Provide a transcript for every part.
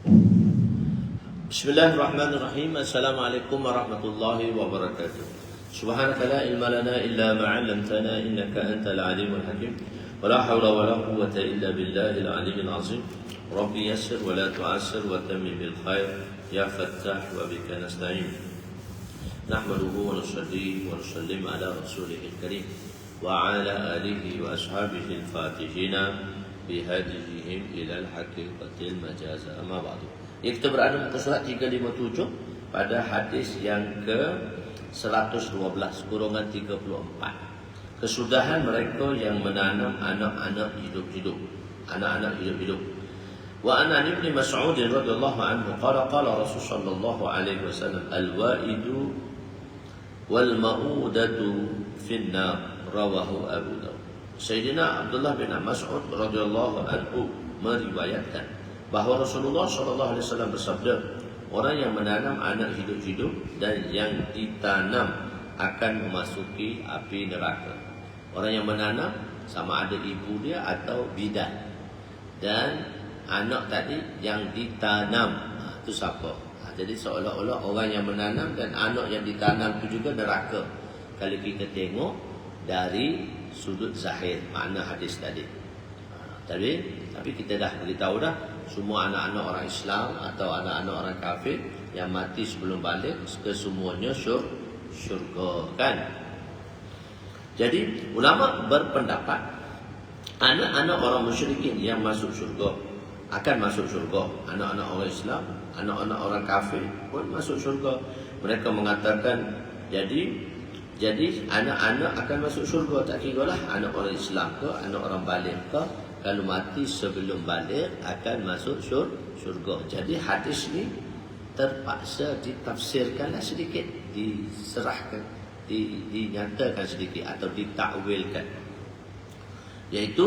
Bismillahirrahmanirrahim. Assalamualaikum warahmatullahi wabarakatuh. Subhanaka la ilma lana illa ma 'allamtana innaka antal alimul hakim. Wa la hawla wa la quwwata illa billahil aliyyil azim. Rabbi yassir wa la tu'assir wa tammim bil khair ya fattah wa bika nasta'in. Nahmaduhu wa nusalli wa nusallim ala rasulihil karim wa ala alihi wa ashabihi al-fatihina bihadihim ila al-haqiqatil majaz. Amma ba'du. Kita berada muka surat 357 pada hadis yang ke 112 kurungan 34. Kesudahan mereka yang menanam anak-anak hidup-hidup. Anak-anak hidup-hidup. Wa an Ibnu Mas'ud radhiyallahu anhu qala Rasul sallallahu alaihi wasallam al-wa'idu wal ma'udatu fin nar, rawahu Abu Dawud. Sayyidina Abdullah bin Mas'ud radhiyallahu anhu meriwayatkan bahawa Rasulullah SAW bersabda, orang yang menanam anak hidup-hidup dan yang ditanam akan memasuki api neraka. Orang yang menanam sama ada ibu dia atau bidan. Dan anak tadi yang ditanam, itu siapa? Jadi seolah-olah orang yang menanam dan anak yang ditanam itu juga neraka. Kalau kita tengok dari sudut zahir makna hadis tadi. Tapi kita dah beritahu dah, semua anak-anak orang Islam atau anak-anak orang kafir yang mati sebelum balik, kesemuanya syurga, kan? Jadi ulama berpendapat anak-anak orang musyrikin yang masuk syurga akan masuk syurga. Anak-anak orang Islam, anak-anak orang kafir pun masuk syurga. Mereka mengatakan jadi anak-anak akan masuk syurga, tak kira lah anak orang Islam ke anak orang balik ke, kalau mati sebelum balik akan masuk syurga. Jadi hadis ni terpaksa ditafsirkanlah sedikit, diserahkan, dinyatakan sedikit atau ditakwilkan. Iaitu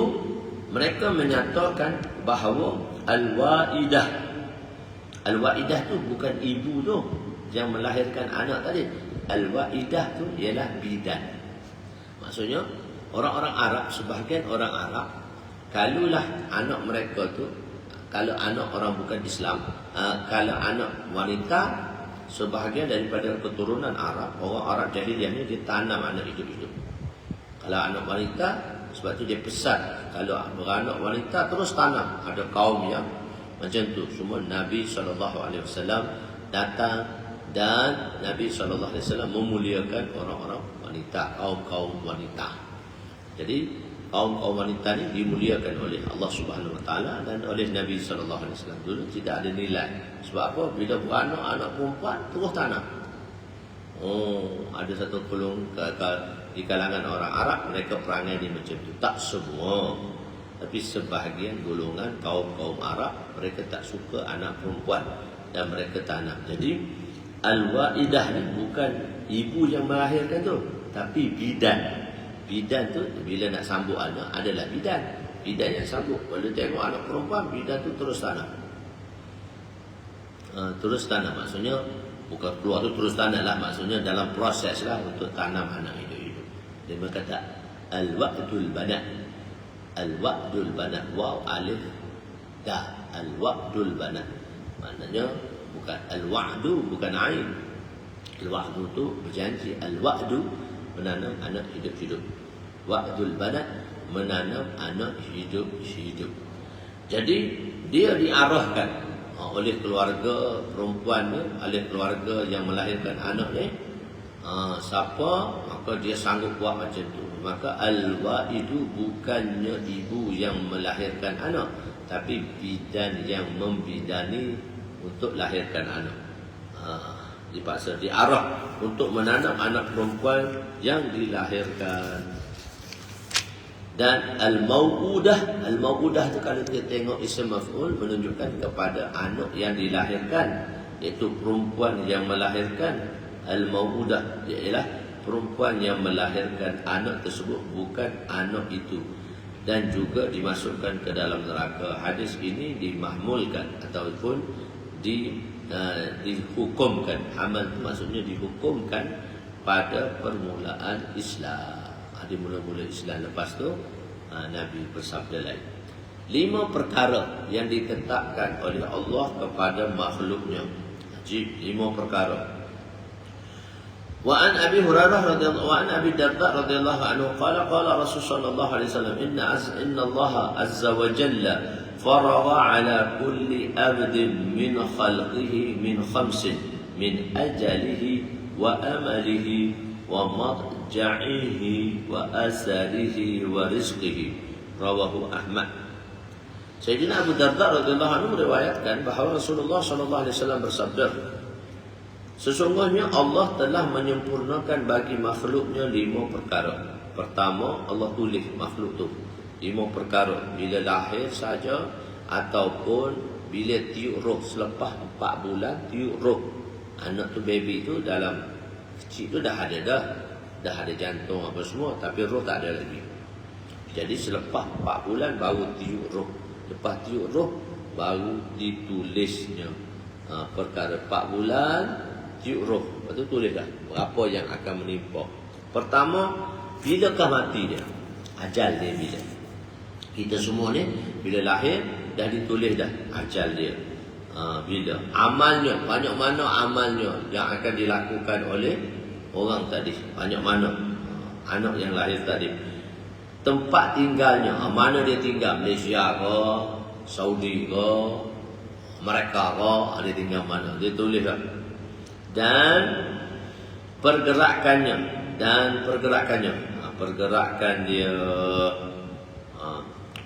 mereka menyatakan bahawa al-wa'idah tu bukan ibu tu yang melahirkan anak tadi. Al-wa'idah tu ialah bidan. Maksudnya orang-orang Arab, sebahagian orang Arab, kalulah anak mereka tu, kalau anak orang bukan Islam, kalau anak wanita, sebahagian daripada keturunan Arab, orang Arab jahiliah ni dia tanam anak hidup-hidup. Kalau anak wanita, sebab tu dia pesan, kalau beranak wanita terus tanam. Ada kaum yang macam tu. Semua Nabi SAW datang dan Nabi SAW memuliakan orang-orang wanita, kaum-kaum wanita. Jadi kaum wanita ni dimuliakan oleh Allah Subhanahu Wa Taala dan oleh Nabi sallallahu alaihi wasallam. Dulu tidak ada nilai. Sebab apa? Bila beranak anak perempuan terus tanam. Ada satu golongan di kalangan orang Arab, mereka perangai ni macam tu. Tak semua, tapi sebahagian golongan kaum Arab, mereka tak suka anak perempuan dan mereka tanam. Jadi al-wa'idah ni bukan ibu yang melahirkan tu, tapi bidan. Bidan tu bila nak sambut anak adalah bidan. Bidan yang sambut. Kalau tengok anak perempuan, bidan tu terus tanam. Terus tanam maksudnya bukan keluar tu terus tanam lah. Maksudnya dalam proses lah untuk tanam anak hidup-hidup. Dia berkata al-wa'dul banat. Al-wa'dul banat. Waw alif dah. Al-wa'dul banat. Maknanya bukan al-wa'du, bukan ain. Al-wa'du tu berjanji. Al-wa'du menanam anak hidup-hidup. Wa'dul banat menanam anak hidup-hidup. Jadi dia diarahkan oleh keluarga perempuan ni, oleh keluarga yang melahirkan anak ni, siapa maka dia sanggup buat macam tu. Maka al-wa'idu bukannya ibu yang melahirkan anak, tapi bidan yang membidani untuk lahirkan anak. Dipaksa, diarah untuk menanam anak perempuan yang dilahirkan. Dan al-mau'udah tu kalau kita tengok isim maf'ul menunjukkan kepada anak yang dilahirkan, iaitu perempuan yang melahirkan. Al-mau'udah ialah perempuan yang melahirkan anak tersebut, bukan anak itu, dan juga dimasukkan ke dalam neraka. Hadis ini dimahmulkan ataupun dihukumkan. Amal itu maksudnya dihukumkan pada permulaan Islam. Di mula-mula Islam, lepas tu Nabi bersabda lain. 5 perkara yang ditetapkan oleh Allah kepada makhluknya. Ajib, 5 perkara. Wa an Abi Hurairah radhiyallahu wa an Abi Darda radhiyallahu anhu qala Rasul sallallahu alaihi wasallam inna Allah azza wa jalla faragha ala kulli abdin min khalqihi min khamsin min ajalihi wa amalihi wa madja'ihi wa asarihi wa rizqihi. Rawahu Ahmad. Sayyidina Abu Darda radhiyallahu anhu meriwayatkan bahawa Rasulullah sallallahu alaihi wasallam bersabda, sesungguhnya Allah telah menyempurnakan bagi makhluknya 5 perkara. Pertama, Allah tulis makhluk tu 5 perkara. Bila lahir saja ataupun bila tiup roh, selepas 4 bulan tiup roh. Anak tu, baby tu dalam kecil tu dah ada jantung apa semua, tapi roh tak ada lagi. Jadi selepas 4 bulan baru tiup roh. Lepas tiup roh baru ditulisnya perkara 4 bulan tiup roh. Lepas tu tulis dah berapa yang akan menimpa. Pertama, bilakah mati dia? Ajal dia bila? Kita semua ni bila lahir dah ditulis dah ajal dia. Bila? Amalnya, banyak mana amalnya yang akan dilakukan oleh orang tadi? Banyak mana? Anak yang lahir tadi. Tempat tinggalnya, mana dia tinggal? Malaysia ke, Saudi ke, Amerika ke, dia tinggal mana? Dia tulis tak? Dan pergerakannya, pergerakan dia,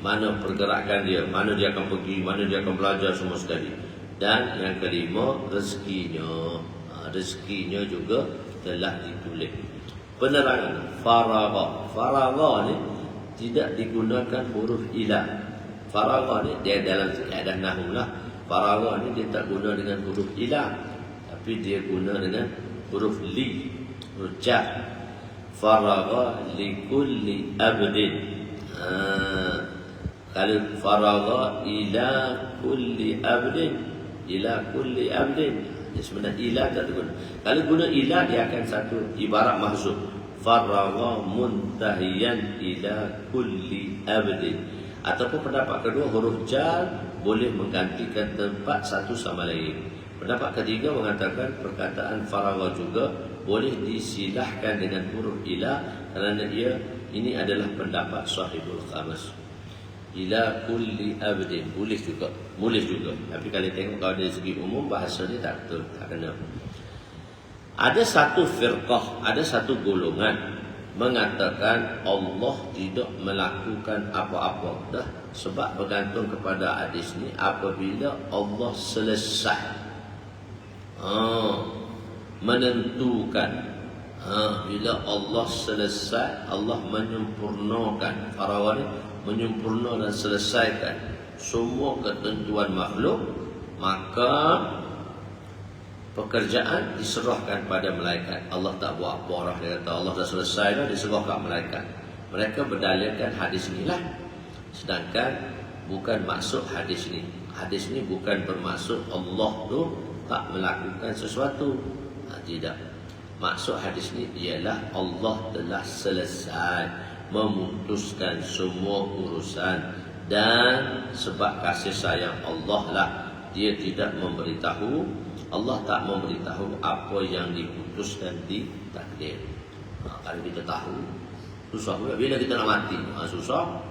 mana pergerakan dia, mana dia akan pergi, mana dia akan belajar, semua sekali. Dan yang kelima, rezekinya. Rezekinya juga telah ditulis. Penerangan faragha ni tidak digunakan huruf ilah. Faragha ni dia dalam kaedah nahwu lah. Faragha ni dia tak guna dengan huruf ilah, tapi dia guna dengan huruf li, huruf jar. Faragha li kulli abdin. Kalau faragha ila kulli abdin, sebenarnya ilah tak guna. Kalau guna ilah dia akan satu ibarat mahzuf. Faragha muntahiyan ila kulli abdin. Ataupun pendapat kedua, huruf jar boleh menggantikan tempat satu sama lain. Pendapat ketiga mengatakan perkataan faragha juga boleh disilahkan dengan huruf ilah, kerana ini adalah pendapat sahibul khamas. Ila kulli abdin boleh juga. Tapi kalau tengok kalau dari segi umum bahasa dia tak betul, tak kena. Ada satu firqah, ada satu golongan mengatakan Allah tidak melakukan apa-apa dah, sebab bergantung kepada hadis ni apabila Allah selesai menentukan, bila Allah selesai, Allah menyempurnakan, Faragha ni menyempurnakan dan selesaikan semua ketentuan makhluk, maka pekerjaan diserahkan pada malaikat. Allah tak buat apa orang, dia kata Allah dah selesai dah, diserahkan malaikat. Mereka berdalilkan hadis inilah. Sedangkan bukan maksud hadis ni. Hadis ni bukan bermaksud Allah tu tak melakukan sesuatu. Tidak. Maksud hadis ni ialah Allah telah selesai memutuskan semua urusan, dan sebab kasih sayang Allah lah dia tidak memberitahu, Allah tak memberitahu apa yang diputuskan di takdir. Kalau kita tahu, susah pula bila kita nak mati. Susah.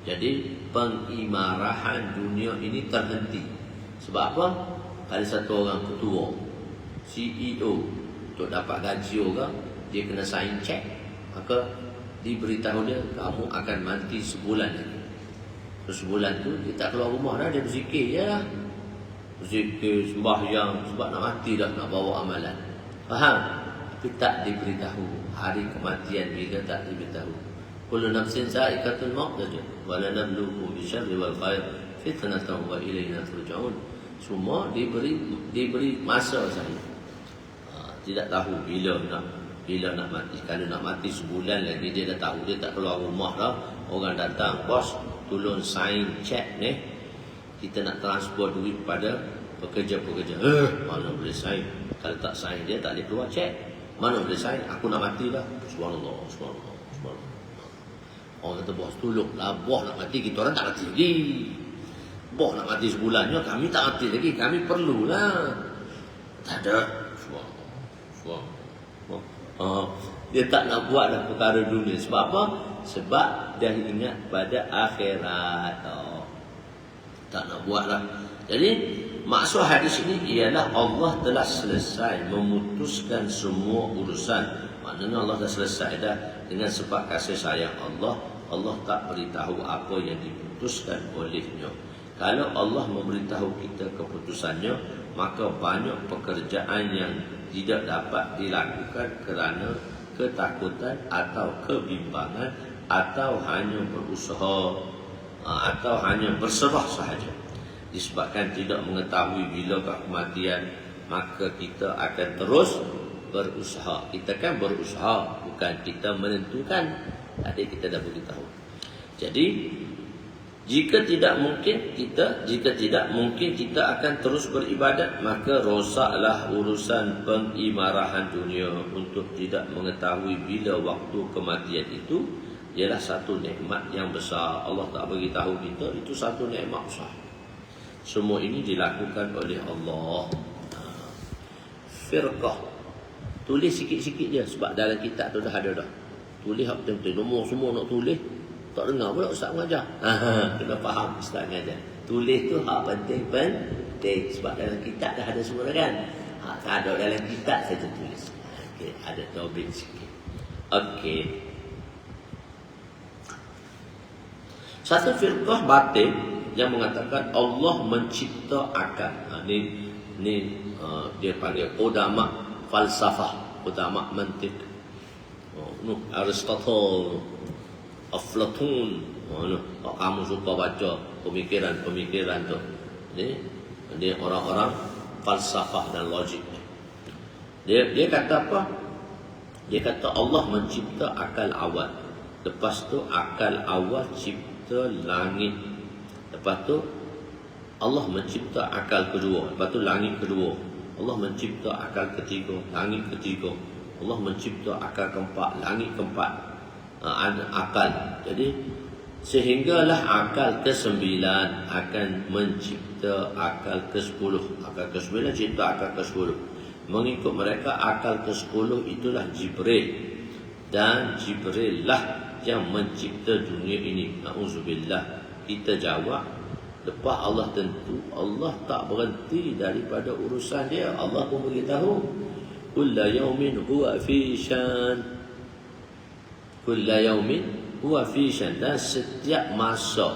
Jadi pengimarahan dunia ini terhenti. Sebab apa? Kalau satu orang ketua, CEO, untuk dapat gaji orang, dia kena sign check, maka diberitahu dia, kamu akan mati sebulan lagi. Sebulan tu dia tak keluar rumah dah, dia berzikir je lah. Berzikir, sembahyang, sebab nak mati dah, nak bawa amalan. Faham? Tapi tak diberitahu hari kematian, bila tak diberitahu. Kullu nafsin za'iqatul maut saja. Wa la nabluukum bisyarri wal khair fitnatan wa ilaina turja'un. Semua diberi masa saja. Tidak tahu bila nak mati. Kalau nak mati sebulan lagi, dia dah tahu, dia tak keluar rumah dah. Orang datang, bos, tolong sign check ni, kita nak transfer duit pada pekerja-pekerja. Mana boleh sign? Kalau tak sign, dia tak boleh keluar check. Mana boleh sign? Aku nak mati dah. Subhanallah. Orang kata bos tolong lah, bos nak mati, kita orang tak mati lagi. Bos nak mati sebulannya, kami tak mati lagi, kami perlulah. Tak ada. Dia tak nak buat dah perkara dunia. Sebab apa? Sebab dia ingat pada akhirat. Tak nak buat lah. Jadi maksud hadis ini ialah Allah telah selesai memutuskan semua urusan. Maknanya Allah dah selesai dah dengan sebab kasih sayang Allah. Allah tak beritahu apa yang diputuskan olehnya. Kalau Allah memberitahu kita keputusannya, maka banyak pekerjaan yang tidak dapat dilakukan kerana ketakutan atau kebimbangan, atau hanya berusaha, atau hanya berserah sahaja. Disebabkan tidak mengetahui bilakah kematian, maka kita akan terus berusaha. Kita kan berusaha, bukan kita menentukan. Tadi kita dah beritahu. Jadi jika tidak mungkin kita akan terus beribadat, maka rosaklah urusan pengimarahan dunia. Untuk tidak mengetahui bila waktu kematian itu ialah satu nikmat yang besar. Allah tak beritahu kita, itu satu nikmat besar. Semua ini dilakukan oleh Allah. Firqah, tulis sikit-sikit je, sebab dalam kitab tu dah ada dah. Tulis apa betul-betul, nombor semua nak tulis. Tak dengar pula ustaz mengajar. Kena faham ustaz mengajar. Tulis tu hak penting, sebab dalam kitab dah ada semua kan. Tak ada dalam kitab saja tulis. Okey, ada taubat sikit. Okey. Satu firqah batin yang mengatakan Allah mencipta akal. Ni dia panggil ulama falsafah, ulama mantik. Aristotle, Aflatun. Kalau kamu suka baca pemikiran tu, ni orang-orang falsafah dan logik. Dia kata apa? Dia kata Allah mencipta akal awal. Lepas tu akal awal cipta langit. Lepas tu Allah mencipta akal kedua. Lepas tu langit kedua. Allah mencipta akal ketiga, langit ketiga. Allah mencipta akal keempat, langit keempat. Akal. Jadi sehinggalah akal ke-9 akan mencipta akal ke-10. Akal ke-9 cipta akal ke-10. Mengikut mereka akal ke-10 itulah Jibril. Dan Jibril lah yang mencipta dunia ini. Na'udzubillah. Kita jawab, lepas Allah tentu, Allah tak berhenti daripada urusan dia. Allah pun beritahu, kulla yaumin huwa fi syan. Kulla yaumin huwa fi syan. Dan setiap masa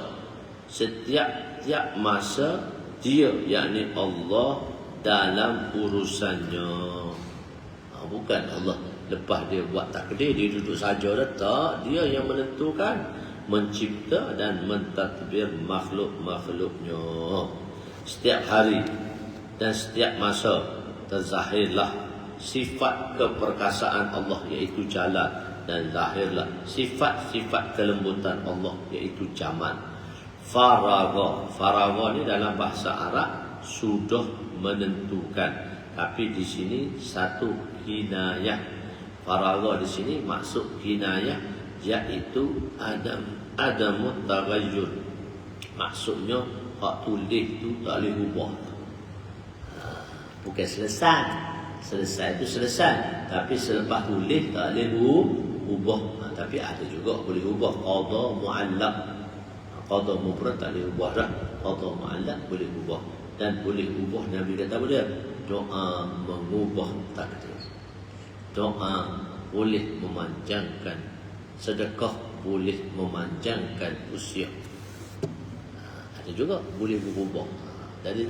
dia, yakni Allah, dalam urusannya. Bukan Allah lepas dia buat takdir, dia duduk saja dah. Tak, dia yang menentukan, mencipta dan mentadbir makhluk-makhluknya. Setiap hari dan setiap masa terzahirlah sifat keperkasaan Allah, iaitu jalal, dan lahirlah sifat-sifat kelembutan Allah, iaitu jamal. Faraga ni dalam bahasa Arab sudah menentukan, tapi di sini satu kinayah. Faraga di sini maksud kinayah, iaitu adamut taghayyur. Maksudnya hak tulis tu tak boleh ubah. Bukan selesai itu selesai, tapi selepas tulis tak boleh ubah. Tapi ada juga boleh ubah. Qada muallaq, qada mufrad tak boleh ubah dah. Qada muallaq boleh ubah. Dan boleh ubah, Nabi kata apa dia? Doa mengubah takdir. Doa boleh memanjangkan, sedekah boleh memanjangkan usia. Ada juga boleh berubah. Jadi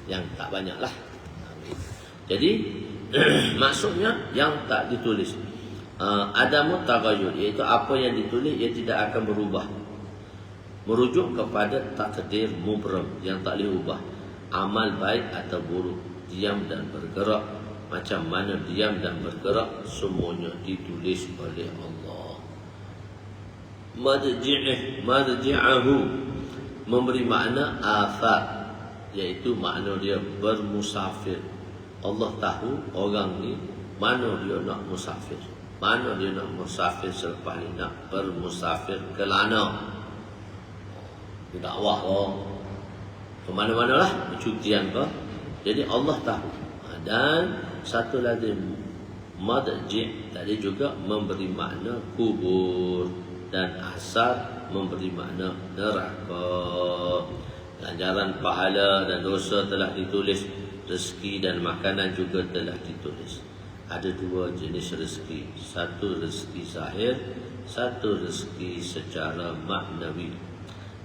yang tak banyak lah. Jadi maksudnya yang tak ditulis, adamu taghayyur, iaitu apa yang ditulis ia tidak akan berubah. Merujuk kepada takdir mubram yang tak boleh ubah. Amal baik atau buruk, diam dan bergerak, macam mana diam dan bergerak, semuanya ditulis oleh Allah. Marji'ahu memberi makna athar, iaitu makna dia bermusafir. Allah tahu orang ni mana dia nak musafir. Mana dia nak musafir selepas ni, nak bermusafir ke lana. Dia dakwah ke mana-mana lah, percutian ke. Jadi Allah tahu. Dan satu lagi, madji' tadi juga memberi makna kubur, dan asar memberi makna neraka. Ganjaran pahala dan dosa telah ditulis, rezeki dan makanan juga telah ditulis. Ada dua jenis rezeki, satu rezeki zahir, satu rezeki secara maknawi.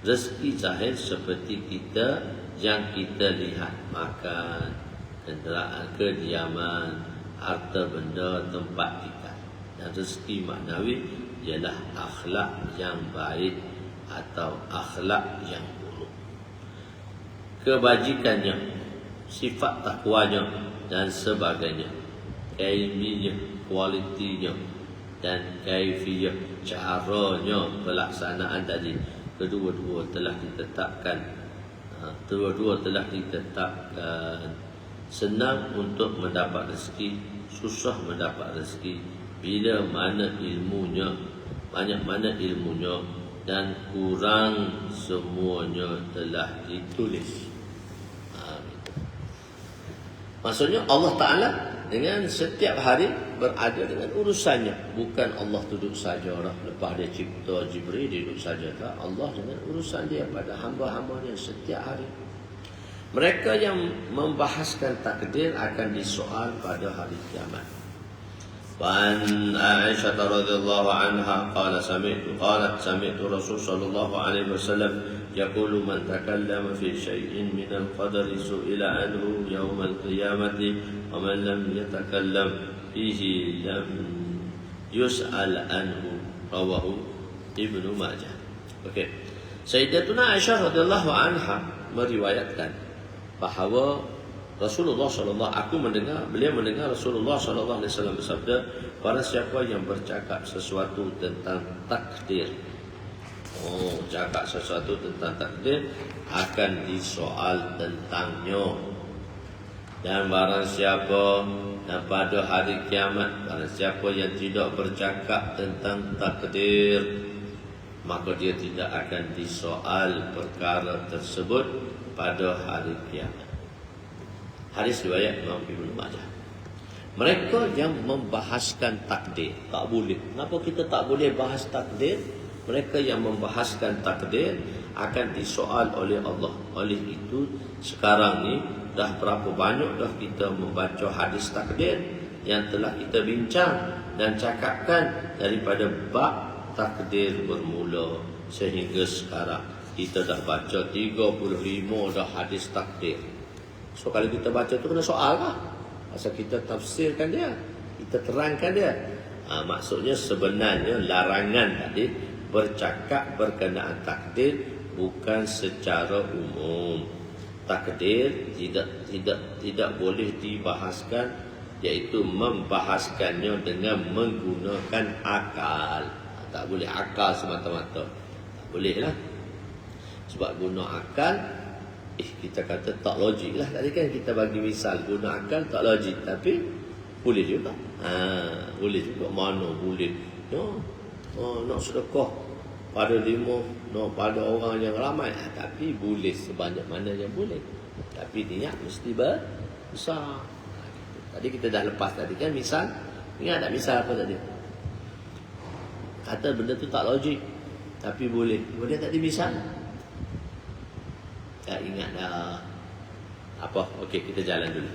Rezeki zahir seperti kita yang kita lihat, makan, kenderaan, kediaman, harta benda, tempat tinggal. Dan rezeki maknawi ialah akhlak yang baik atau akhlak yang buruk. Kebajikannya, sifat takwanya dan sebagainya. Ilminya, kualitinya, dan kaifiyah, caranya pelaksanaan tadi, kedua-dua telah ditetapkan. Senang untuk mendapat rezeki, susah mendapat rezeki bila mana ilmunya, banyak mana ilmunya, dan kurang semuanya telah ditulis. Maksudnya Allah Ta'ala dengan setiap hari berada dengan urusannya. Bukan Allah duduk saja lah, lepas dia cipta Jibril dia duduk saja. Tak, Allah dengan urusan dia pada hamba-hambanya setiap hari. Mereka yang membahaskan takdir akan disoal pada hari kiamat. وعن عائشة رضي الله عنها قالت سمعت رسول صلى الله عليه وسلم يقول من تكلم في شيء من القدر سئل عنه يوم القيامة ومن لم يتكلم فيه لم يسأل عنه. رواه Ibnu Majah. Okey. Sayyidatuna Aisyah radhiyallahu anha meriwayatkan bahawa beliau mendengar Rasulullah sallallahu alaihi wasallam bersabda, barang siapa yang bercakap sesuatu tentang takdir, cakap sesuatu tentang takdir akan disoal tentangnya. Dan barang siapa, dan pada hari kiamat, barang siapa yang tidak bercakap tentang takdir, maka dia tidak akan disoal perkara tersebut pada hari kiamat. Hadis riwayat Imam Ibnu Majah. Mereka yang membahaskan takdir tak boleh. Kenapa kita tak boleh bahas takdir? Mereka yang membahaskan takdir akan disoal oleh Allah. Oleh itu sekarang ni dah berapa banyak dah kita membaca hadis takdir yang telah kita bincang dan cakapkan daripada bab takdir bermula sehingga sekarang. Kita dah baca 35 dah hadis takdir. So kalau kita baca tu kena soal lah. Pasal kita tafsirkan dia, kita terangkan dia. Maksudnya sebenarnya larangan tadi bercakap berkenaan takdir bukan secara umum. Takdir tidak boleh dibahaskan, iaitu membahaskannya dengan menggunakan akal. Tak boleh akal semata-mata. Tak boleh lah. Sebab guna akal, kita kata tak logik lah. Tadi kan kita bagi misal guna akal tak logik, tapi boleh juga. Boleh juga. Mana boleh? Nak sedekah pada 5, pada orang yang ramai, tapi boleh sebanyak mana yang boleh. Tapi niat mesti besar. Tadi kita dah lepas tadi kan misal. Ingat tak misal apa tadi? Kata benda tu tak logik, tapi boleh. Boleh tak dimisal? Tak ingat dah. Apa? Okey, kita jalan dulu.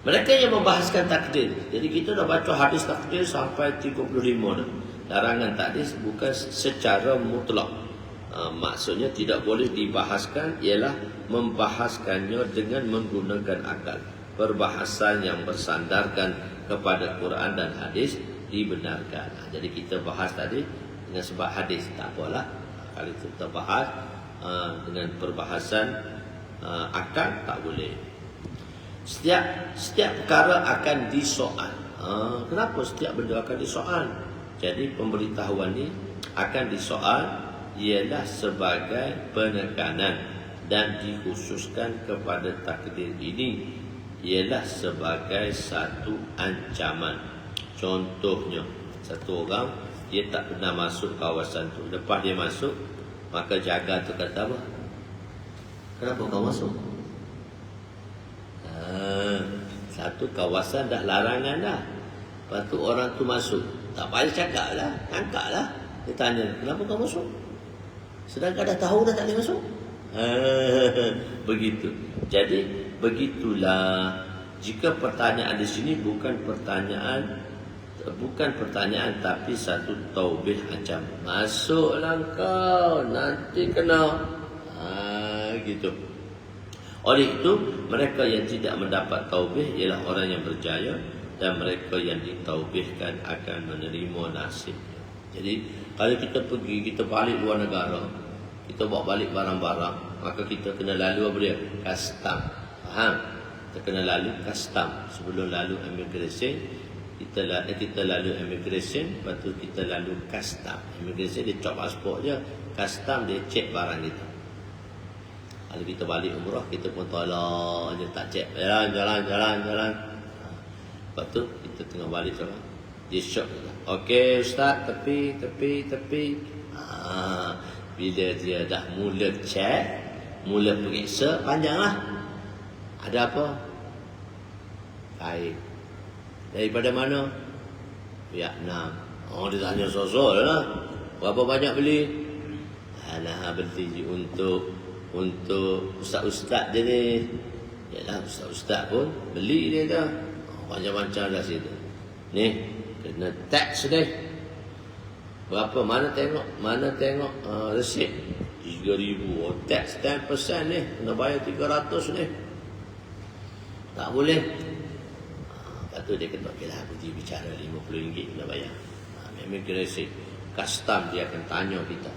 Mereka yang membahaskan takdir. Jadi kita dah baca hadis takdir sampai 35 dah. Larangan takdir bukan secara mutlak. Maksudnya tidak boleh dibahaskan ialah membahaskannya dengan menggunakan akal. Perbahasan yang bersandarkan kepada Quran dan hadis dibenarkan. Jadi kita bahas tadi dengan sebab hadis, tak apalah. Kalau kita bahas dengan perbahasan akal, tak boleh. Setiap perkara akan disoal. Kenapa setiap benda akan disoal? Jadi pemberitahuan ni akan disoal ialah sebagai penekanan dan dikhususkan kepada takdir ini ialah sebagai satu ancaman. Contohnya, satu orang dia tak pernah masuk kawasan tu. Lepas dia masuk, maka jaga tu kata apa? Kenapa kau masuk? Satu kawasan dah larangan dah. Lepas tu orang tu masuk, tak payah cakap lah, angkat lah. Dia tanya, kenapa kau masuk? Sedangkan dah tahu dah tak boleh masuk. Begitu. Jadi begitulah. Jika pertanyaan di sini bukan pertanyaan tapi satu taubih macam masuklah kau nanti kena. Gitu. Oleh itu mereka yang tidak mendapat taubih ialah orang yang berjaya, dan mereka yang ditaubihkan akan menerima nasib. Jadi kalau kita pergi, kita balik luar negara, kita bawa balik barang-barang, maka kita kena lalu apa dia? Custom. Faham? Kita kena lalu custom. Sebelum lalu immigration, kita lalu immigration, lepas tu kita lalu custom. Immigration dia cop pasport je, custom dia cek barang kita. Kalau kita balik umrah, kita pun tolak je, tak cek. Jalan. Lepas tu kita tengah balik jalan, dia shock. Okey ustaz, tepi. Bila dia dah mula cek, mula periksa, panjanglah. Ada apa? Kain. Daripada mana? Vietnam. Dia tanya sosok lah. Berapa banyak beli? Beli untuk ustaz-ustaz dia ni. Yalah, ustaz-ustaz pun beli dia dah. Macam-macam dah situ. Ni, kena tax ni. Berapa? Mana tengok resit? 3,000. Tax 10% ni. Kena bayar 300 ni. Tak boleh. Lepas tu dia kata, okey lah, dia bicara RM50 kena bayar. Immigration, custom dia akan tanya kita.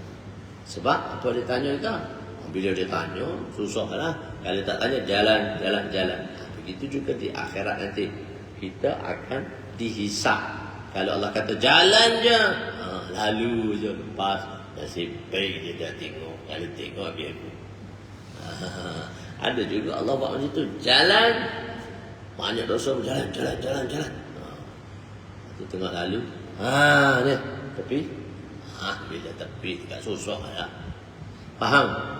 Sebab apa dia tanya kita? Bila dia tanya, susah lah. Kalau tak tanya, jalan. Begitu juga di akhirat nanti. Kita akan dihisap. Kalau Allah kata jalan je, lalu je, lepas. Nasib baik dia dah tengok. Kalau tengok habis aku. Ada juga Allah buat macam tu. Jalan. Banyak dosa, jalan. Itu tengah lalu. Ni, tepi. Bila tepi, tak susah lah. Faham?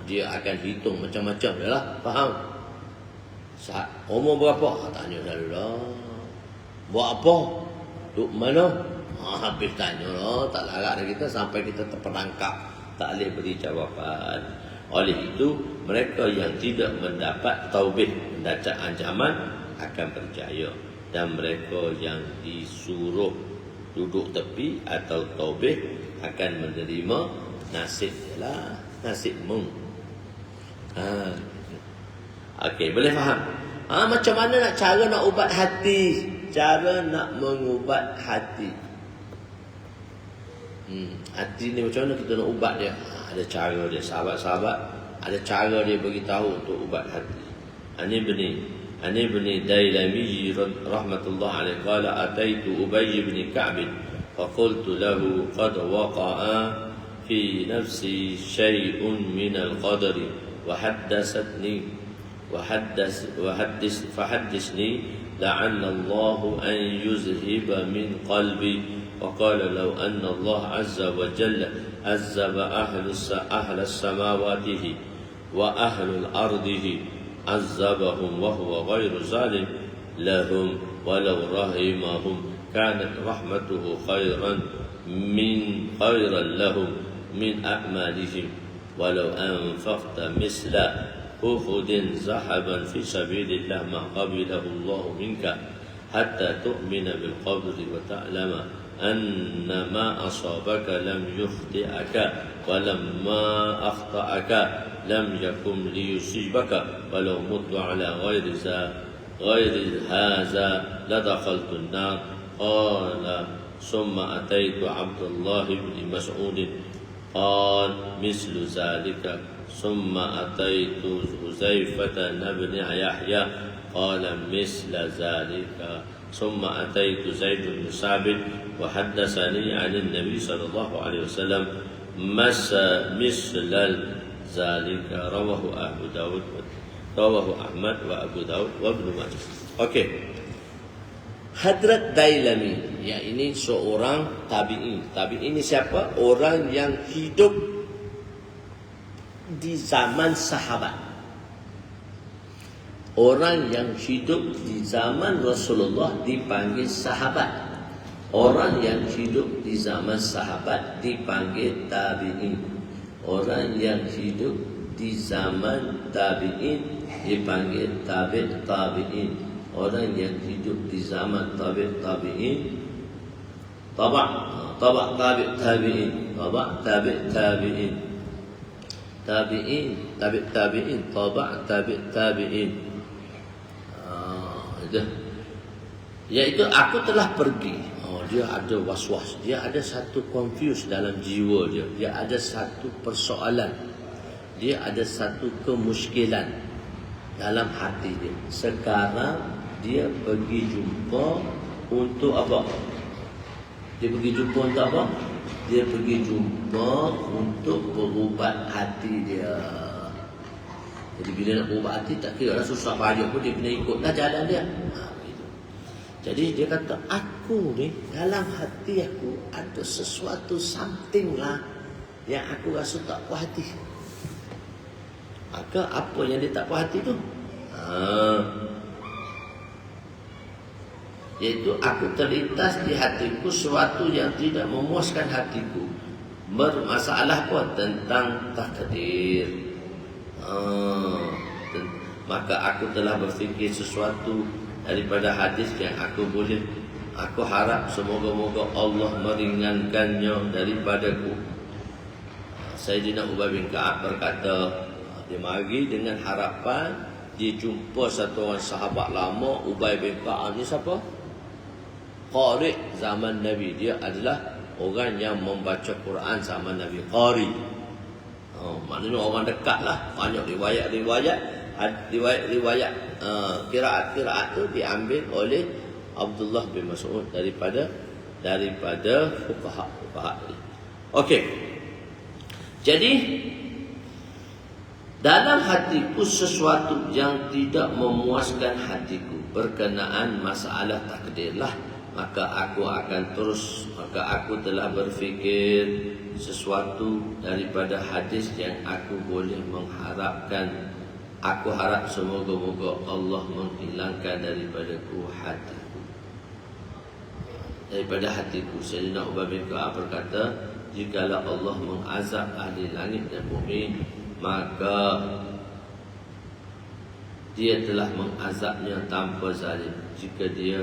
Dia akan hitung macam-macam je lah. Faham? Umur berapa? Tanya dulu lah. Buat apa? Duduk mana? Habis tanya lah. Tak larat kita sampai kita terperangkap. Tak boleh beri jawapan. Oleh itu, mereka yang tidak mendapat taubih, mendapat ancaman, akan berjaya. Dan mereka yang disuruh duduk tepi atau taubih akan menerima nasib. Yalah, nasibmu. Okey, boleh faham? Macam mana cara nak ubat hati? Cara nak mengubat hati. Hati ni macam mana kita nak ubat dia? Ada cara dia. Sahabat-sahabat, ada cara dia bagi tahu untuk ubat hati. Ani bin Dailami rahmatullah alaihi qala ataitu Ubay bin Ka'b fa qultu lahu qad waqa'a fi nafsi shay'un min al-qadari فحدثني لعل الله أن يذهب من قلبي وقال لو أن الله عز وجل عذب أهل السماوات وأهل الأرض عذبهم وهو غير ظالم لهم ولو رحمهم كانت رحمته خيرا لهم من أعمالهم ولو أنفقت مثل أحد ذهبا في سبيل الله ما قبله الله منك حتى تؤمن بالقدر وتعلم أن ما أصابك لم يخطئك ولما أخطأك لم يكن ليصيبك ولو مت على غير هذا لدخلت النار قال ثم أتيت عبد الله بن مسعود قال مثل ذلك ثم أتيت حذيفة بن يحيى قال مثل ذلك ثم أتيت زيد بن ثابت وحدثني عن النبي صلى الله عليه وسلم مثل ذلك رواه أبو داود Rawahu Ahmad wa Abu Daud wa Ibnu Majah. Okey. Hadrat Dailami, ya ini seorang tabi'in. Tabi'in ini siapa? Orang yang hidup di zaman sahabat. Orang yang hidup di zaman Rasulullah dipanggil sahabat. Orang yang hidup di zaman sahabat dipanggil tabi'in. Orang yang hidup di zaman tabi'in dipanggil tabi'in. Orang yang hidup di zaman tabi'in tabak tabi'in tabi'in tabak tabi'in tabi'in tabak tabi'in. Iaitu aku telah pergi. Dia ada was-was, dia ada satu confuse dalam jiwa dia. Dia ada satu persoalan, dia ada satu kemuskilan dalam hati dia. Sekarang dia pergi jumpa untuk apa? Dia pergi jumpa untuk apa? Dia pergi jumpa untuk berubat hati dia. Jadi bila nak berubat hati, tak kira susah payah pun dia kena ikutlah jalan dia. Gitu. Jadi dia kata, aku ni dalam hati aku ada sesuatu something lah yang aku rasa tak puas hati. Maka apa yang dia tak puas hati tu? Iaitu aku terlintas di hatiku sesuatu yang tidak memuaskan hatiku. Bermasalah apa? Tentang takdir. Maka aku telah berfikir sesuatu daripada hadis yang aku harap semoga-moga Allah meringankannya daripadaku. Sayyidina Ubay bin Ka'ab berkata, dia mari dengan harapan dia jumpa satu orang sahabat lama. Ubay bin Ka'ab ni siapa? Qari zaman Nabi. Dia adalah orang yang membaca Quran zaman Nabi. Qari. Maknanya orang dekat lah. Banyak riwayat-riwayat kiraat-kiraat tu diambil oleh Abdullah bin Mas'ud daripada fuqaha. Okey. Jadi dalam hatiku sesuatu yang tidak memuaskan hatiku berkenaan masalah takdirlah. Maka aku telah berfikir sesuatu daripada hadis yang aku boleh mengharapkan. Aku harap semoga-moga Allah menghilangkan daripada hatiku. Sayyidina Ubay bin Ka'ab berkata, jikalau Allah mengazab ahli langit dan bumi, maka dia telah mengazabnya tanpa zalim. Jika dia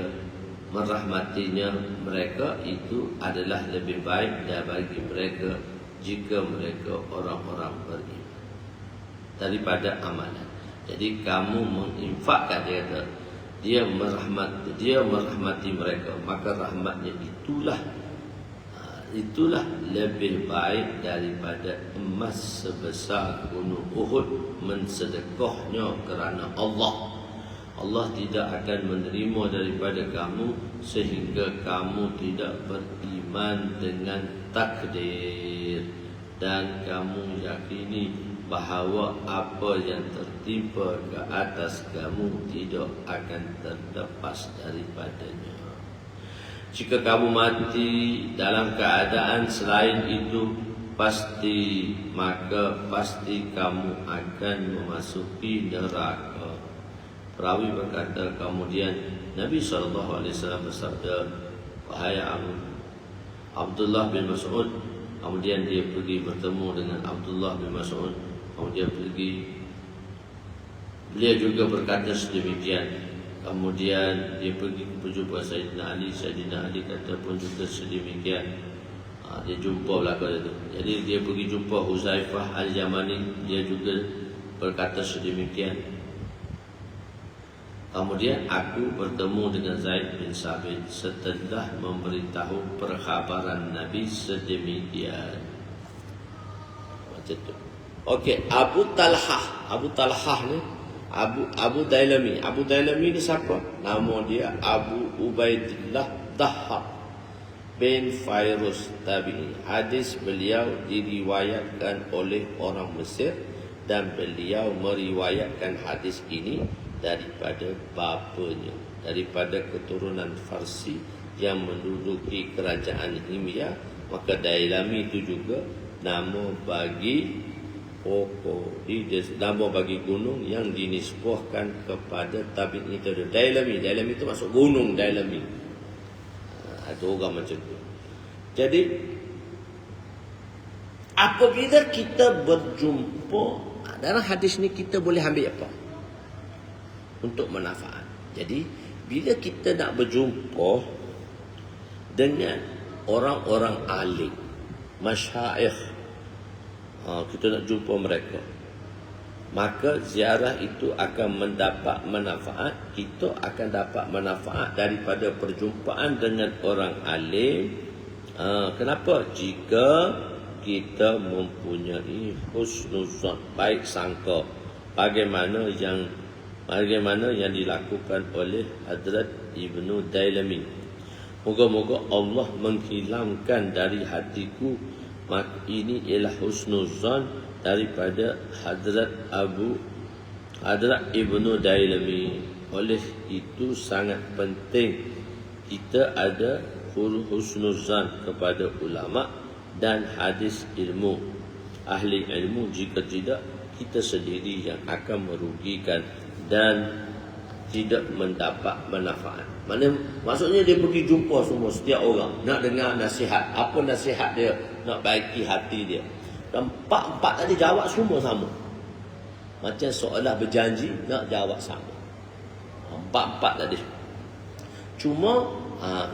merahmatinya mereka, itu adalah lebih baik bagi mereka jika mereka orang-orang beriman daripada amalan. Jadi kamu menginfakkan, dia merahmati mereka, maka rahmatnya itulah lebih baik daripada emas sebesar gunung Uhud mensedekahnya kerana Allah. Allah tidak akan menerima daripada kamu sehingga kamu tidak beriman dengan takdir dan kamu yakini bahawa apa yang tertimpa ke atas kamu tidak akan terlepas daripadanya. Jika kamu mati dalam keadaan selain itu, maka pasti kamu akan memasuki neraka. Perawi berkata, kemudian Nabi SAW bersabda, wahai Abdullah bin Mas'ud. Kemudian dia pergi bertemu dengan Abdullah bin Mas'ud. Kemudian beliau juga berkata sedemikian. Kemudian dia pergi berjumpa Sayyidina Ali. Sayyidina Ali kata pun juga sedemikian. Dia jumpa belakang itu. Jadi dia pergi jumpa Huzaifah Al-Yamani. Dia juga berkata sedemikian. Kemudian aku bertemu dengan Zaid bin Sabit setelah memberitahu perkhabaran Nabi sedemikian. Macam tu. Okey, Abu Talhah ni Abu Dailami. Abu Dailami ni siapa? Nama dia Abu Ubaidillah Dahhak bin Fairuz Tabi'i. Hadis beliau diriwayatkan oleh orang Mesir dan beliau meriwayatkan hadis ini daripada bapanya, daripada keturunan Farsi yang menduduki kerajaan Himyar. Maka Dailami itu juga nama bagi pokok, nama bagi gunung yang dinisbahkan kepada tabi'in itu. Dailami itu masuk gunung Dailami. Ada orang macam tu. Jadi apabila kita berjumpa dalam hadis ni, kita boleh ambil apa? Untuk manfaat. Jadi bila kita nak berjumpa dengan orang-orang alim, masyayikh, kita nak jumpa mereka, maka ziarah itu akan mendapat manfaat. Kita akan dapat manfaat daripada perjumpaan dengan orang alim. Kenapa? Jika kita mempunyai husnuzan, baik sangka, bagaimana yang dilakukan oleh Hadrat Ibnu Dailami. Moga-moga Allah menghilangkan dari hatiku ini ialah husnuzan daripada Hadrat Ibnu Dailami. Oleh itu sangat penting kita ada husnuzan kepada ulama dan hadis ilmu, ahli ilmu. Jika tidak, kita sendiri yang akan merugikan dan tidak mendapat manfaat. Maksudnya dia pergi jumpa semua, setiap orang nak dengar nasihat. Apa nasihat dia? Nak baiki hati dia. Dan empat tadi jawab semua sama, macam seolah berjanji nak jawab sama. Empat tadi. Cuma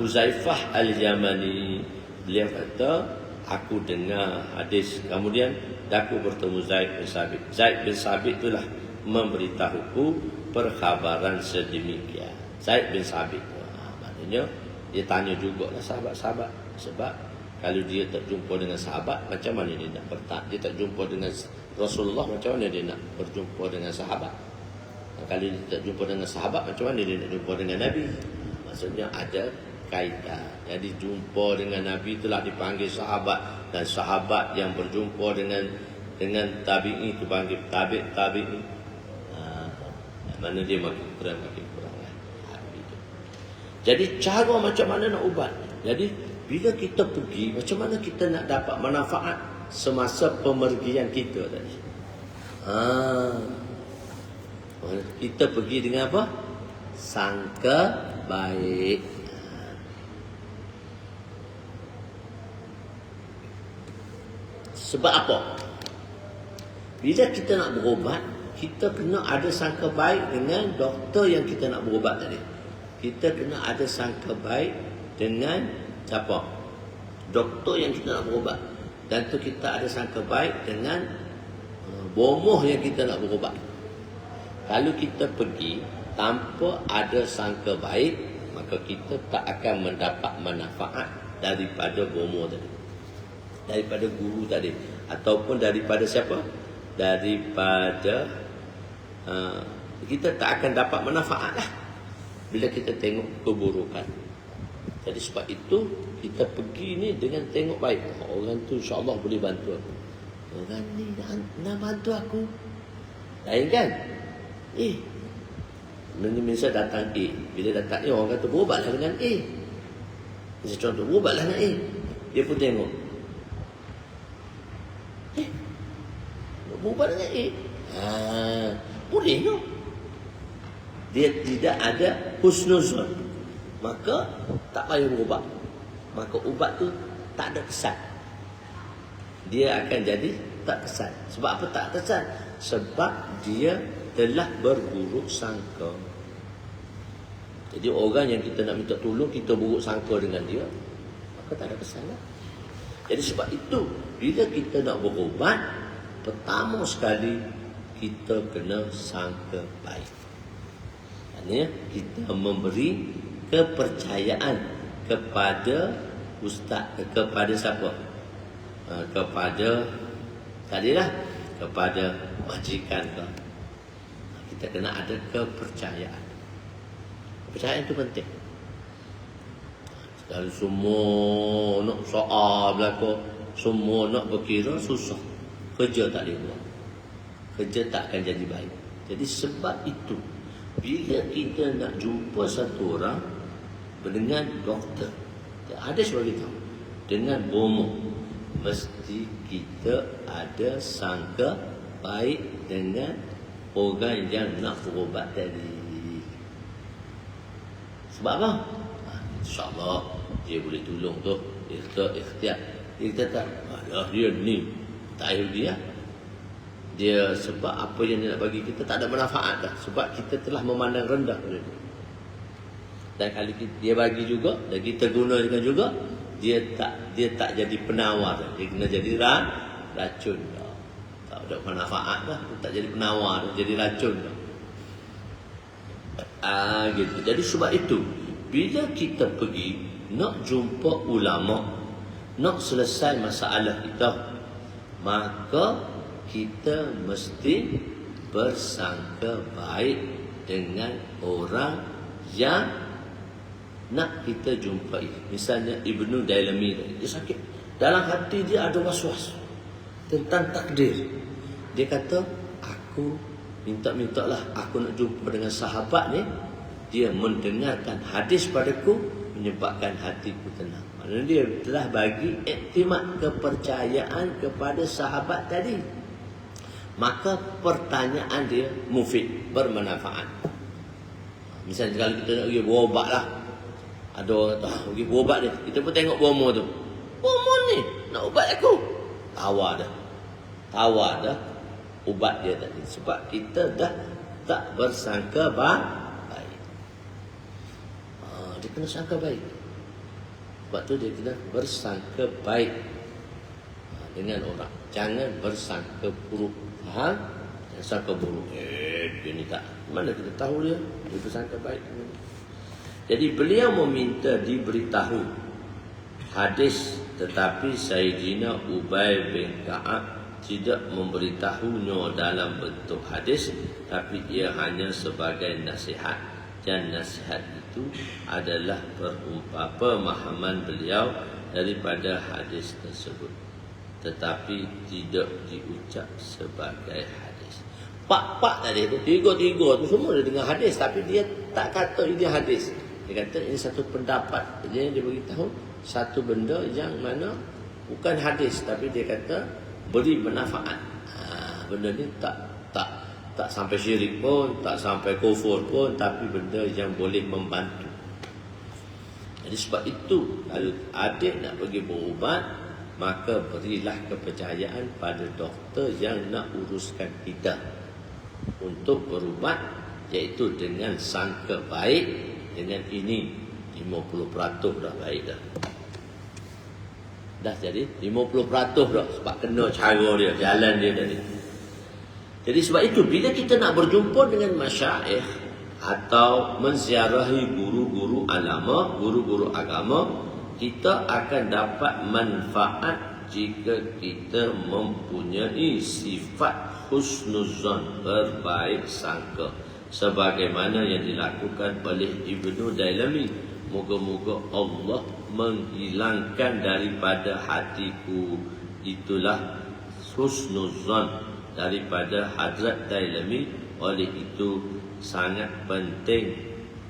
Huzaifah Al-Yamani, beliau kata, aku dengar hadis, kemudian aku bertemu Zaid bin Sabit. Zaid bin Sabit itulah memberitahuku perkhabaran sedemikian. Zaid bin Sabit. Maknanya dia tanya jugalah sahabat-sahabat. Sebab kalau dia tak jumpa dengan sahabat, macam mana dia nak bertanya? Dia tak jumpa dengan Rasulullah, macam mana dia nak berjumpa dengan sahabat? Kalau dia tak jumpa dengan sahabat, macam mana dia nak jumpa dengan Nabi? Maksudnya ada kaitan. Jadi jumpa dengan Nabi itulah dipanggil sahabat, dan sahabat yang berjumpa dengan tabi'in itu panggil tabi'in. Mana dia makin kurang lah. Jadi cara macam mana nak ubat. Jadi bila kita pergi, macam mana kita nak dapat manfaat semasa pemergian kita tadi. Kita pergi dengan apa? Sangka baik. Sebab apa? Bila kita nak berubat, kita kena ada sangka baik dengan doktor yang kita nak berubat tadi. Kita kena ada sangka baik dengan siapa? Doktor yang kita nak berubat. Dan tu kita ada sangka baik dengan bomoh yang kita nak berubat. Kalau kita pergi tanpa ada sangka baik, maka kita tak akan mendapat manfaat daripada bomoh tadi, daripada guru tadi, ataupun daripada siapa? Daripada kita tak akan dapat manfaat lah bila kita tengok keburukan. Jadi sebab itu kita pergi ni dengan tengok baik. Orang tu insya-Allah boleh bantu aku. Orang ni nak bantu aku. Lain kan? Misal datang A. Bila datang A, orang kata berubatlah dengan A. Misal contoh, berubatlah dengan A. Dia pun tengok. Berubat dengan A. Boleh no? Dia tidak ada husnuzon, maka tak payah berubat. Maka ubat tu tak ada kesan. Dia akan jadi tak kesan. Sebab apa tak kesan? Sebab dia telah berburuk sangka. Jadi orang yang kita nak minta tolong, kita buruk sangka dengan dia, maka tak ada kesan lah. Jadi sebab itu bila kita nak berubat, pertama sekali kita kena sangka baik. Maksudnya kita memberi kepercayaan kepada ustaz, kepada siapa? Kepada tadilah, kepada majikan ke. Kita kena ada kepercayaan. Kepercayaan itu penting. Kalau semua nak soal belaka, semua nak berkira, susah. Kerja tak boleh buat. kerja tak akan jadi baik. Jadi sebab itu, bila kita nak jumpa satu orang dengan doktor, hadis beritahu, dengan bomoh, mesti kita ada sangka baik dengan orang yang nak berubat tadi. Sebab apa? InsyaAllah dia boleh tolong tu. Kita ikhtiar. Kita tak, dia ni tak dia. Dia sebab apa yang dia nak bagi kita tak ada manfaat dah. Sebab kita telah memandang rendah dia. Dan kalau dia bagi juga dan kita gunakan juga, dia tak jadi penawar dah. Dia kena jadi racun dah. Tak ada manfaat dah. Tak jadi penawar dah, jadi racun dah. Gitu. Jadi sebab itu, bila kita pergi nak jumpa ulama, nak selesai masalah kita, maka kita mesti bersangka baik dengan orang yang nak kita jumpai. Misalnya Ibnu Dailami, dia sakit. Dalam hati dia ada was-was tentang takdir. Dia kata, aku minta-mintalah aku nak jumpa dengan sahabat ni. Dia mendengarkan hadis padaku, menyebabkan hatiku tenang. Maksudnya dia telah bagi iktimat, kepercayaan kepada sahabat tadi. Maka pertanyaan dia mufid, bermanfaat. Misalnya kalau kita nak pergi berubat lah, ada orang kata, pergi berubat dia, kita pun tengok bomoh tu. Bomoh ni nak ubat aku, tawar dah ubat dia tadi. Sebab kita dah tak bersangka baik. Dia kena sangka baik. Sebab tu dia kena bersangka baik dengan orang. Jangan bersangka buruk. Faham? Jangan sangka buruk. Dia ni tak. Mana kita tahu dia? Dia bersangka baik. Jadi beliau meminta diberitahu hadis, tetapi Sayyidina Ubay bin Ka'ab tidak memberitahunya dalam bentuk hadis, tapi ia hanya sebagai nasihat. Dan nasihat itu adalah pemahaman beliau daripada hadis tersebut, tetapi tidak diucap sebagai hadis. Pak tadi tu, tiga tu semua dia dengar hadis, tapi dia tak kata ini hadis. Dia kata ini satu pendapat. Jadi dia beritahu satu benda yang mana bukan hadis, tapi dia kata beri manfaat. Benda ni tak sampai syirik pun, tak sampai kufur pun, tapi benda yang boleh membantu. Jadi sebab itu, kalau adik nak pergi berubat, maka berilah kepercayaan pada doktor yang nak uruskan kita untuk berubat, iaitu dengan sangka baik. Dengan ini 50% dah baik dah. Dah jadi 50% dah, sebab kena cara dia, jalan dia tadi. Jadi sebab itu, bila kita nak berjumpa dengan masyaikh atau menziarahi guru-guru agama, kita akan dapat manfaat jika kita mempunyai sifat husnuzan, berbaik sangka, sebagaimana yang dilakukan oleh Ibnu Dailami. Moga-moga Allah menghilangkan daripada hatiku itulah husnuzan daripada Hadrat Dailami. Oleh itu sangat penting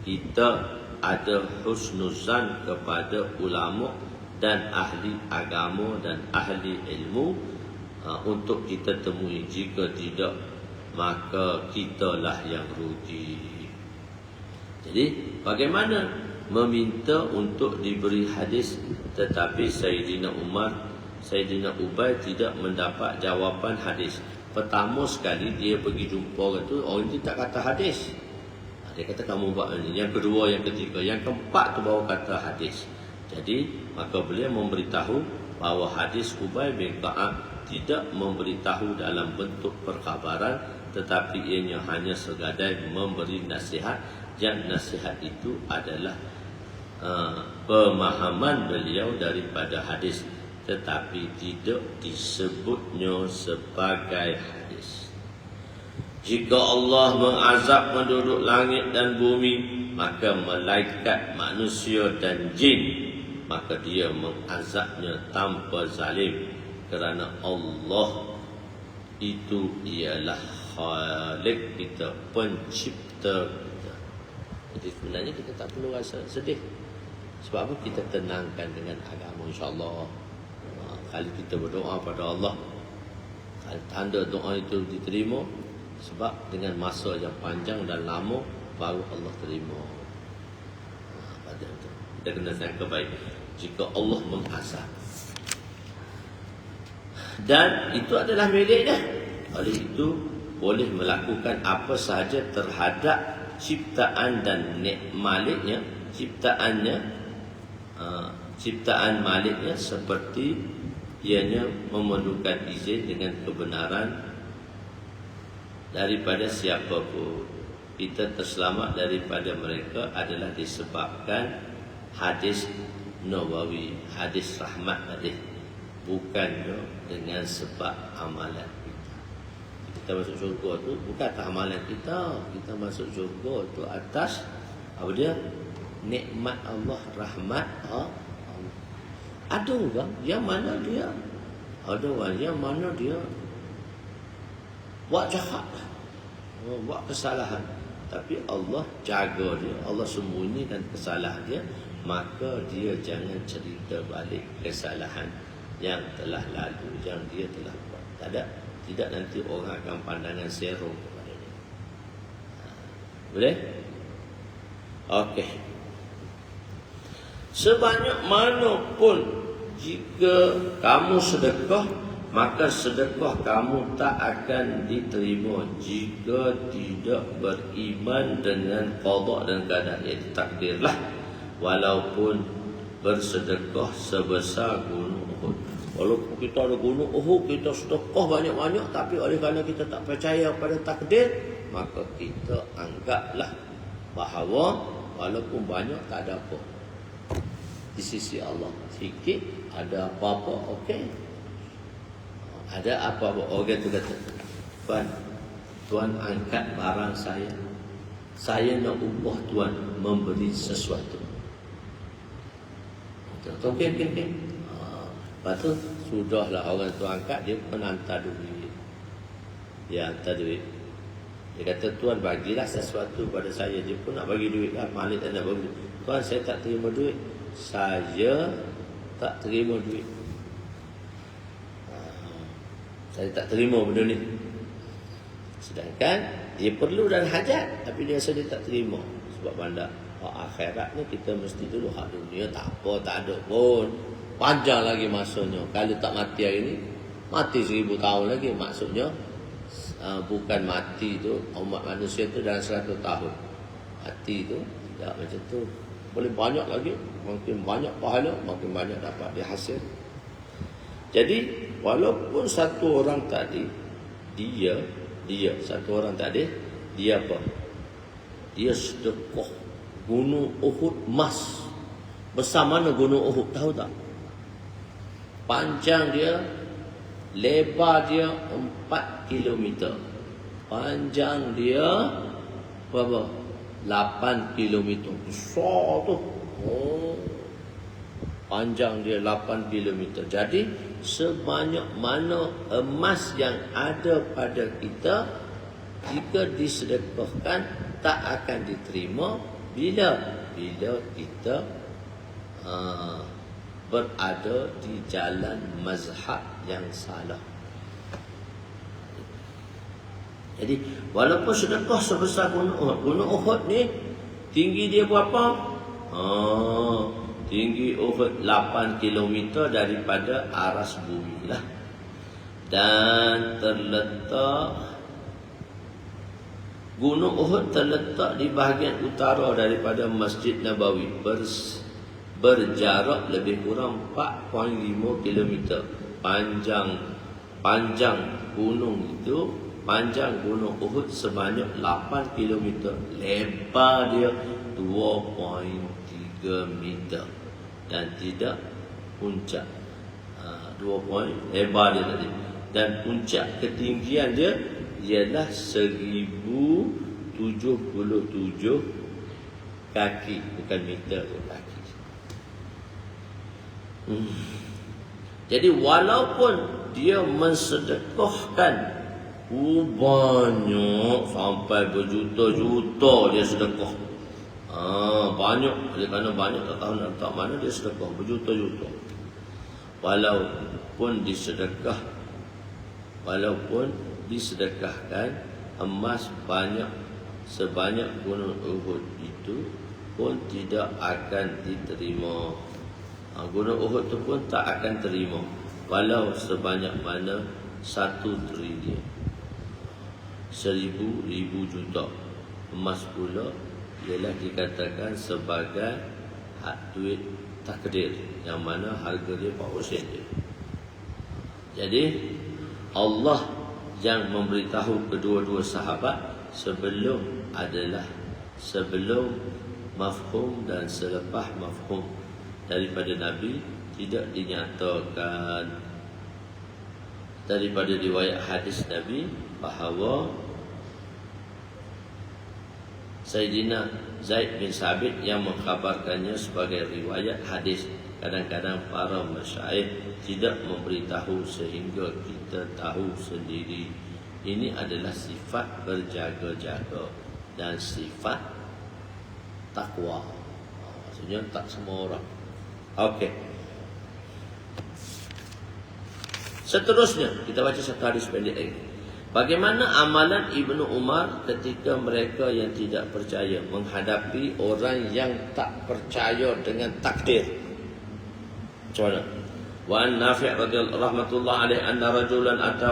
kita ada husnuzan kepada ulama dan ahli agama dan ahli ilmu untuk kita temui. Jika tidak, maka kitalah yang rugi. Jadi bagaimana meminta untuk diberi hadis, tetapi Sayyidina Ubay tidak mendapat jawapan hadis. Pertama sekali dia pergi jumpa orang tu, orang itu tak kata hadis. Dia kata kamu buat ini. Yang kedua, yang ketiga, yang keempat tu baru kata hadis. Jadi maka beliau memberitahu bahawa hadis Ubay bin Ka'ab tidak memberitahu dalam bentuk perkhabaran, tetapi ianya hanya sekadar memberi nasihat. Yang nasihat itu adalah pemahaman beliau daripada hadis, tetapi tidak disebutnya sebagai hadis. Jika Allah mengazab penduduk langit dan bumi, maka malaikat, manusia dan jin, maka dia mengazabnya tanpa zalim, kerana Allah itu ialah Khalik kita, pencipta kita. Jadi sebenarnya kita tak perlu rasa sedih. Sebab apa? Kita tenangkan dengan agama, insya-Allah. Kali kita berdoa pada Allah, tanda doa itu diterima sebab dengan masa yang panjang dan lama baru Allah terima. Pada itu kita kena sangka baik jika Allah mengazab. Dan itu adalah milik dia. Oleh itu boleh melakukan apa sahaja terhadap ciptaan dan maliknya, ciptaan maliknya, seperti ianya memerlukan izin dengan kebenaran daripada siapapun. Kita terselamat daripada mereka adalah disebabkan hadis Nawawi, hadis rahmat tadi, bukan dengan sebab amalan kita. Kita masuk syurga tu bukan atas amalan kita. Kita masuk syurga tu atas apa dia? Nikmat Allah, rahmat Allah. Ada orang yang mana dia, ada orang yang mana dia buat jahat, buat kesalahan, tapi Allah jaga dia, Allah sembunyikan kesalahan dia, maka dia jangan cerita balik kesalahan yang telah lalu, yang dia telah buat. Tidak nanti orang akan pandangan serong kepada dia. Boleh? Okey. Sebanyak mana pun jika kamu sedekah, maka sedekah kamu tak akan diterima jika tidak beriman dengan qada dan qadar, iaitu takdirlah. Walaupun bersedekah sebesar gunung Uhud. Walaupun kita ada gunung Uhud, kita sedekah banyak-banyak, tapi oleh kerana kita tak percaya pada takdir, maka kita anggaplah bahawa walaupun banyak tak ada apa di sisi Allah. Sikit ada apa-apa, okey. Ada apa-apa, orang tu kata, Tuan angkat barang saya. Saya nak ubah Tuan memberi sesuatu. Okey. Lepas tu sudahlah orang tu angkat, dia pun hantar duit. Dia hantar duit. Dia kata, Tuan bagilah sesuatu pada saya. Dia pun nak bagi duit lah. Malik tak nak bagi. Tuan, saya tak terima duit. Saya tak terima duit. Saya tak terima benda ni. Sedangkan dia perlu dan hajat, tapi dia rasa dia tak terima. Sebab bandar akhirat ni kita mesti dulu. Hak dunia tak apa, tak ada pun. Panjang lagi masanya. Kalau tak mati hari ni, mati 1000 tahun lagi. Maksudnya bukan mati tu, umat manusia tu dalam 100 tahun. Mati tu tidak macam tu. Boleh banyak lagi, makin banyak pahala, makin banyak dapat dihasil. Jadi walaupun satu orang tadi, dia satu orang tadi, dia apa? Dia sedekah gunung Uhud emas. Besar mana gunung Uhud, tahu tak? Panjang dia, lebar dia 4 km. Panjang dia berapa? 8 km. Besar tu. Panjang dia 8 km. Jadi sebanyak mana emas yang ada pada kita, jika disedekahkan tak akan diterima bila kita berada di jalan mazhab yang salah. Jadi walaupun sedekah sebesar gunung Uhud ni, tinggi dia berapa? Tinggi Uhud 8 km daripada aras bumi lah. Dan gunung Uhud terletak di bahagian utara daripada Masjid Nabawi, berjarak lebih kurang 4.5 km. Panjang gunung itu, panjang gunung Uhud sebanyak 8 km. Lebar dia 2.3 meter. Dan tidak puncak 2 lebar dia tadi. Dan puncak ketinggian dia ialah 1077 kaki, bukan meter, kaki. Jadi walaupun dia mensedekahkan Banyak sampai berjuta-juta dia sedekah. Banyak. Kerana banyak tak tahu nak letak mana dia sedekah. Berjuta-juta. Walaupun disedekahkan emas banyak sebanyak gunung Uhud itu pun tidak akan diterima. Gunung Uhud itu pun tak akan terima. Walau sebanyak mana 1 triliun. 1000 juta. Emas pula ialah dikatakan sebagai duit takdir, yang mana harga dia 40 sen je. Jadi Allah yang memberitahu kedua-dua sahabat sebelum mafhum dan selepas mafhum daripada Nabi, tidak dinyatakan daripada riwayat hadis Nabi bahawa Sayyidina Zaid bin Sabit yang mengkhabarkannya sebagai riwayat hadis. Kadang-kadang para masyaikh tidak memberitahu sehingga kita tahu sendiri. Ini adalah sifat berjaga-jaga dan sifat takwa. Maksudnya tak semua orang. Okey. Seterusnya kita baca satu hadis pendek lagi. Bagaimana amalan Ibnu Umar ketika mereka yang tidak percaya menghadapi orang yang tak percaya dengan takdir? Macam mana? Wa an Nafi' radhiyallahu rahmatullah alaihi anna rajulan ata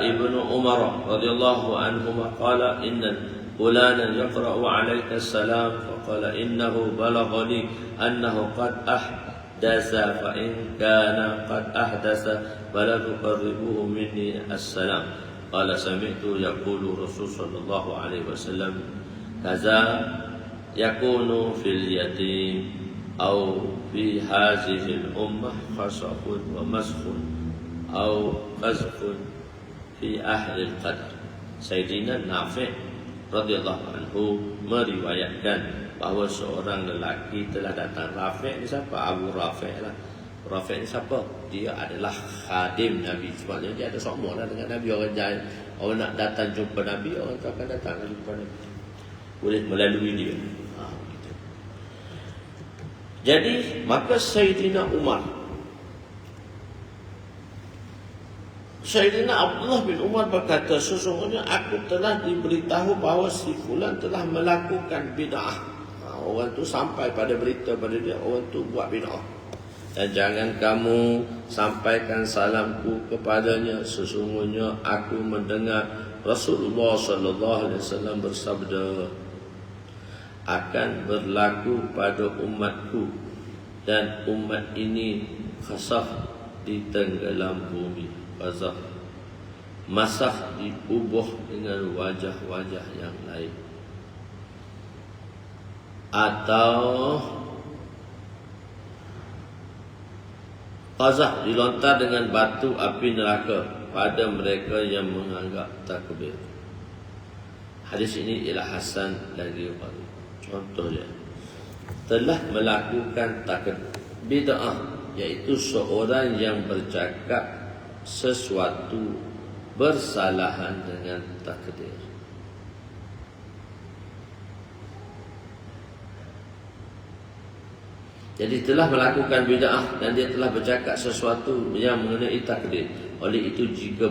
Ibnu Umar radhiyallahu anhu qala inna fulanan yaqra'u 'alaika as-salam faqala innahu balaghani annahu qad ahdasa fa in kana qad ahdasa fala tuqarribuhu minni as-salam. Qala sami'tu yaqulu Rasul sallallahu alaihi wasallam kaza yakunu fil yatim aw fi hadhihi al-ummah khasafun wa maskhun aw qazfun fi ahli al-qadar. Sayyidina Nafi' radhiyallahu anhu meriwayatkan bahawa seorang lelaki telah datang. Rafi' ni siapa? Abu Rafi' lah. Rafi' ni siapa? Dia adalah khadim Nabi. Sebabnya dia ada sama lah dengan Nabi. Orang nak datang jumpa Nabi, orang tu akan datang jumpa Nabi. Boleh melalui dia. Gitu. Jadi maka Sayyidina Abdullah bin Umar berkata, sesungguhnya aku telah diberitahu bahawa si fulan telah melakukan bid'ah. Orang tu sampai pada berita pada dia, orang tu buat bid'ah. Dan jangan kamu sampaikan salamku kepadanya, sesungguhnya aku mendengar Rasulullah sallallahu alaihi wasallam bersabda, akan berlaku pada umatku dan umat ini khasaf di tenggelam bumi, khasaf masah diubah dengan wajah-wajah yang lain, atau qazah dilontar dengan batu api neraka pada mereka yang menganggap takbir. Hadis ini ialah hasan dan riwayat. Contohnya, telah melakukan takbir bid'ah, iaitu seorang yang bercakap sesuatu bersalahan dengan takdir. Jadi telah melakukan bid'ah dan dia telah bercakap sesuatu yang mengenai takdir. Oleh itu jika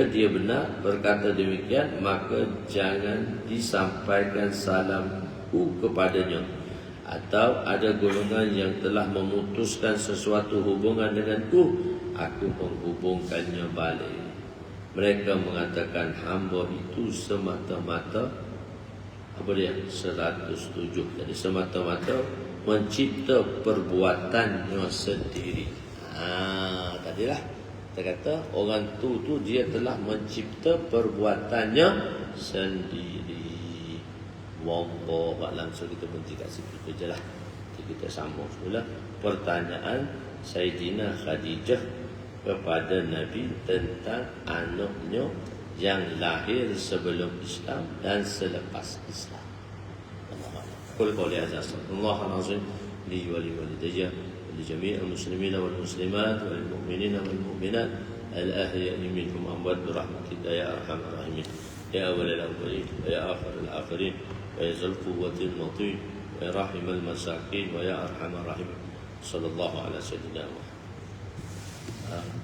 dia benar berkata demikian, maka jangan disampaikan salamku kepadanya. Atau ada golongan yang telah memutuskan sesuatu hubungan denganku, aku menghubungkannya balik. Mereka mengatakan hamba itu semata-mata 107. Jadi semata-mata mencipta perbuatannya sendiri. Tadilah kita kata orang tu dia telah mencipta perbuatannya sendiri. Wallahu a'lam. So kita berhenti kat situ je lah. Kita sambung semula pertanyaan Sayyidina Khadijah kepada Nabi tentang anaknya yang lahir sebelum Islam dan selepas Islam. Qul qawli hadza astaghfirullah al-azim li wa li walidayya wa li jami'il muslimina wal muslimat wal mu'minina wal mu'minat الأحياء منهم أموات برحمتك يا أرحم الراحمين يا أول الأولين ويا آخر الآخرين ويا ذا القوة المطين ويا راحم المساكين ويا أرحم الراحمين صلى الله على سيدنا محمد.